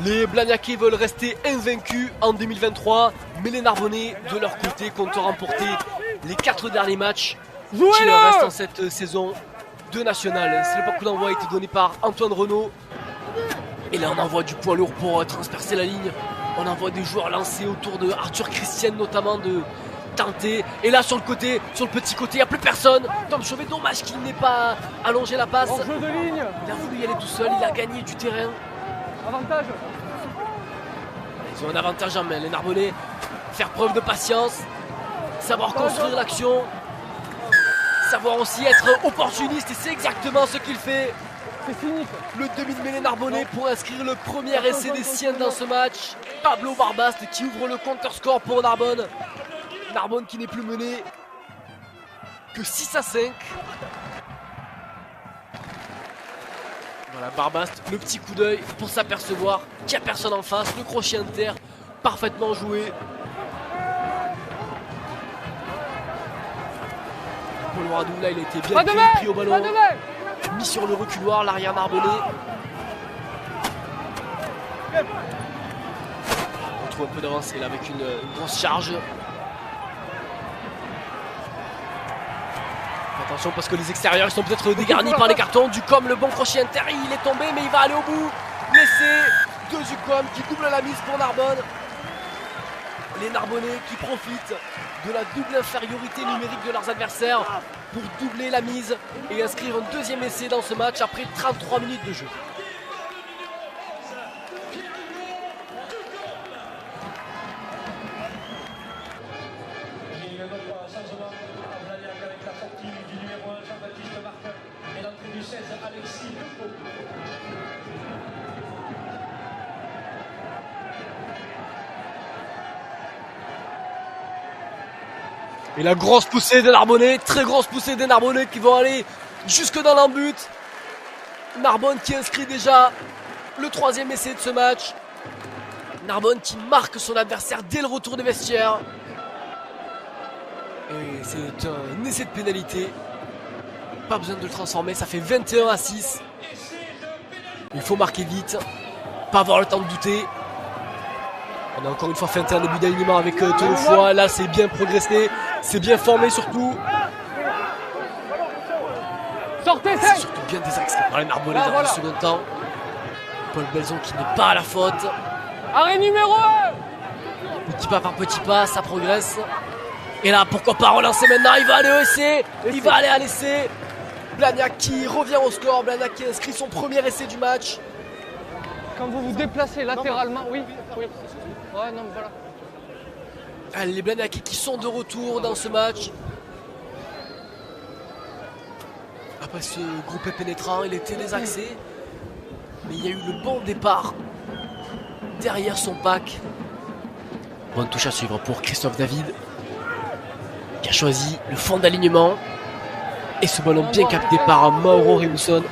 Les Blagnaquais veulent rester invaincus en 2023, mais les Narbonnais, de leur côté, comptent remporter les 4 derniers matchs qui leur restent en cette saison de nationale. C'est le coup d'envoi a été donné par Antoine Renaud. Et là, on envoie du poids lourd pour transpercer la ligne. On envoie des joueurs lancés autour de Arthur Christian, notamment de tenter. Et là, sur le côté, sur le petit côté, il n'y a plus personne. Tom Chauvet, dommage qu'il n'ait pas allongé la passe. Jeu de ligne. Il a voulu y aller tout seul, il a gagné du terrain. Avantage. Ils ont un avantage en main, les Narbonnais. Faire preuve de patience, savoir construire l'action, savoir aussi être opportuniste, et c'est exactement ce qu'il fait. C'est fini. Le demi de mêlée Narbonnais pour inscrire le premier essai des siens dans ce match. Pablo Barbast qui ouvre le compteur score pour Narbonne. Narbonne qui n'est plus mené que 6-5. Voilà, Barbast, le petit coup d'œil pour s'apercevoir qu'il n'y a personne en face. Le crochet inter, parfaitement joué. Paul Radou, là, il a été bien pris au ballon. Mis sur le reculoir, l'arrière Narbonnais. On trouve un peu d'avancée là avec une grosse charge. Attention parce que les extérieurs ils sont peut-être dégarnis par les cartons. Ducom, le bon crochet inter, il est tombé mais il va aller au bout. L'essai de Ducom qui double la mise pour Narbonne. Les Narbonnais qui profitent de la double infériorité numérique de leurs adversaires pour doubler la mise et inscrire un deuxième essai dans ce match après 33 minutes de jeu. Et la grosse poussée des Narbonnais, très grosse poussée des Narbonnais qui vont aller jusque dans l'embut. Narbonne qui inscrit déjà le troisième essai de ce match. Narbonne qui marque son adversaire dès le retour des vestiaires. Et c'est un essai de pénalité. Pas besoin de le transformer, ça fait 21-6. Il faut marquer vite, pas avoir le temps de douter. On a encore une fois feinté un début d'alignement avec Tenofoy. Là c'est bien progressé, c'est bien formé surtout. Sortez, c'est surtout bien désaxé par les Narbonnais dans le second temps. Paul Belzon qui n'est pas à la faute. Arrêt numéro 1. Petit pas par petit pas, ça progresse. Et là pourquoi pas relancer maintenant, il va aller au essai. Il va aller à l'essai. Blagnac qui revient au score, Blagnac qui inscrit son premier essai du match. Quand vous vous déplacez latéralement, oui. Ouais, non, voilà. Allez, les Blagnaquais qui sont de retour dans ce match. Après ce groupé pénétrant, il était désaxé. Mais il y a eu le bon départ derrière son pack. Bonne touche à suivre pour Christophe David, qui a choisi le fond d'alignement. Et ce ballon bien capté par Mauro Remusson.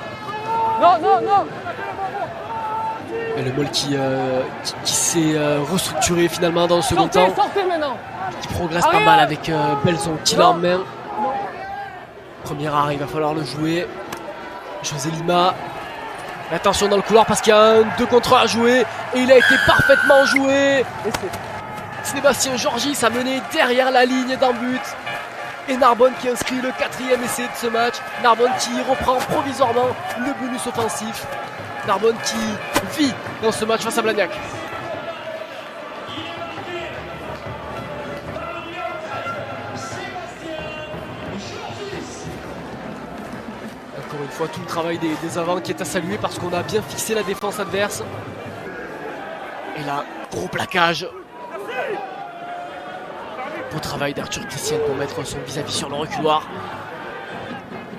Non, non, non. Et le Mol qui s'est restructuré finalement dans le second temps. Sortez maintenant. Qui progresse pas mal avec Belzon qui l'a en main. Premier arrêt, il va falloir le jouer. José Lima. Attention dans le couloir parce qu'il y a un 2 contre 1 à jouer. Et il a été parfaitement joué. Sébastien Georgis a mené derrière la ligne d'un but. Et Narbonne qui inscrit le 4e essai de ce match. Narbonne qui reprend provisoirement le bonus offensif. Narbonne qui vit dans ce match face à Blagnac. Encore une fois, tout le travail des avants qui est à saluer parce qu'on a bien fixé la défense adverse. Et là, gros plaquage. Beau travail d'Arthur Christian pour mettre son vis-à-vis sur le reculoir.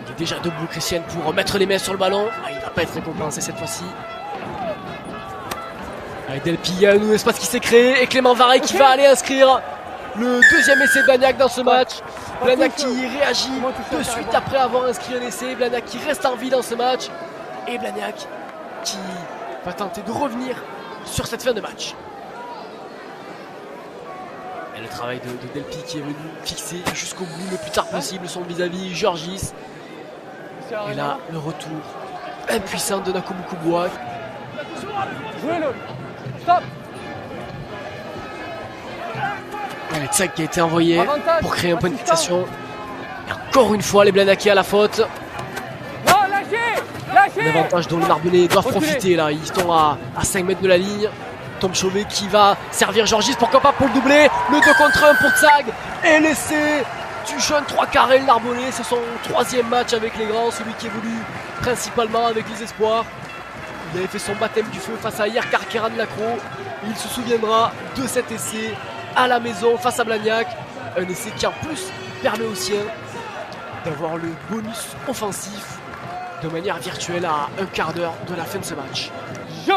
Il est déjà debout Christian pour mettre les mains sur le ballon. Il ne va pas être récompensé cette fois-ci. Avec Delpi, il y a un espace qui s'est créé et Clément Vareille qui va aller inscrire le deuxième essai de Blagnac dans ce match. Blagnac qui réagit de suite après avoir inscrit un essai. Blagnac qui reste en vie dans ce match. Et Blagnac qui va tenter de revenir sur cette fin de match. Et le travail de Delpi qui est venu fixer jusqu'au bout le plus tard possible son vis-à-vis Georgis. Et là, le retour impuissant de Nakoumou Kouboua. Jouez-le. stop. Ouais, Tsag qui a été envoyé Avantage, pour créer un point de assistant. fixation. Et encore une fois, les Blanakais à la faute. Non, lâchez. Lâchez. L'avantage dont les Narbonnais doivent Reculez. profiter là. Ils sont à 5 mètres de la ligne. Tom Chauvet qui va servir Georgis, pourquoi pas pour le doubler. Le 2 contre 1 pour Tsag. Et l'essai du jeune 3 carrés le Narbonnais. C'est son 3e match avec les grands, celui qui évolue principalement avec les espoirs. Il avait fait son baptême du feu face à Yerkar Keran Lacro. Il se souviendra de cet essai à la maison face à Blagnac. Un essai qui en plus permet aux siens d'avoir le bonus offensif de manière virtuelle à un quart d'heure de la fin de ce match. Je.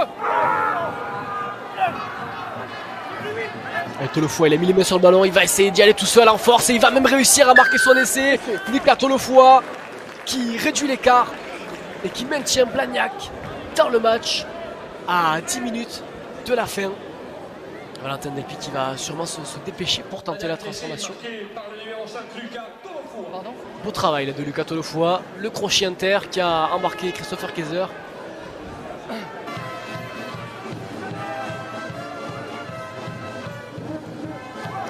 Et Tolofoy, il a mis les mains sur le ballon, il va essayer d'y aller tout seul en force et il va même réussir à marquer son essai. Nicolas Tolofoy qui réduit l'écart et qui maintient Blagnac dans le match à 10 minutes de la fin. Valentin Delpy qui va sûrement se dépêcher pour tenter la transformation. Pardon. Beau travail là, de Lucas Tolofoy, le crochet inter qui a embarqué Christopher Kaiser.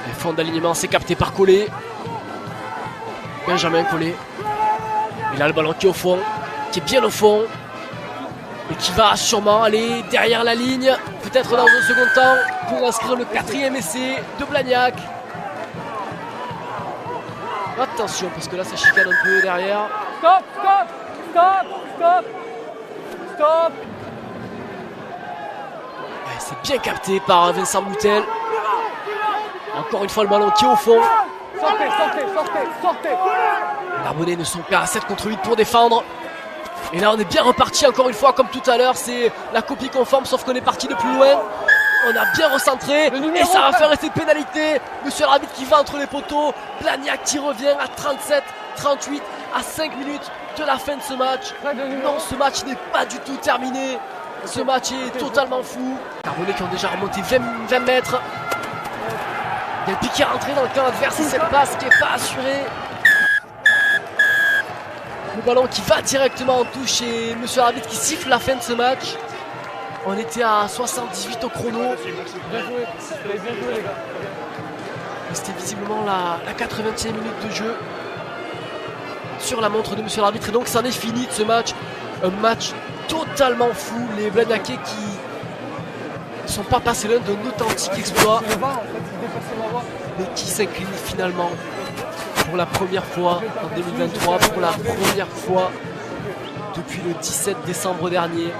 Le fond d'alignement, c'est capté par Collet. Benjamin Collet. Il a le ballon qui est au fond, qui est bien au fond. Et qui va sûrement aller derrière la ligne, peut-être dans un second temps, pour inscrire le 4e essai de Blagnac. Attention, parce que là ça chicane un peu derrière. Stop, stop, stop, stop, stop. Ouais, c'est bien capté par Vincent Boutel. Encore une fois le ballon qui est au fond. Sortez, sortez, sortez, sortez. Les Narbonnais ne sont qu'à 7 contre 8 pour défendre. Et là on est bien reparti encore une fois comme tout à l'heure. C'est la copie conforme sauf qu'on est parti de plus loin. On a bien recentré et ça va faire essai de pénalité. Monsieur l'arbitre qui va entre les poteaux. Blagnac qui revient à 37-38 à 5 minutes de la fin de ce match. Non, ce match n'est pas du tout terminé. Ce match est totalement fou. Narbonnais qui ont déjà remonté 20 mètres. Delpy qui est rentré dans le camp adverse et cette passe qui n'est pas assurée. Le ballon qui va directement en touche et monsieur l'arbitre qui siffle la fin de ce match. On était à 78 au chrono. Bien joué, vous avez bien joué les gars. C'était visiblement la 80e minute de jeu sur la montre de monsieur l'arbitre. Et donc ça en est fini de ce match. Un match totalement fou. Les Blagnacais qui ne sont pas passés l'un d'un authentique exploit. C'est le VAR en fait, il dépassait ma voix. Mais qui s'incline finalement pour la première fois en 2023. Pour la première fois depuis le 17 décembre dernier.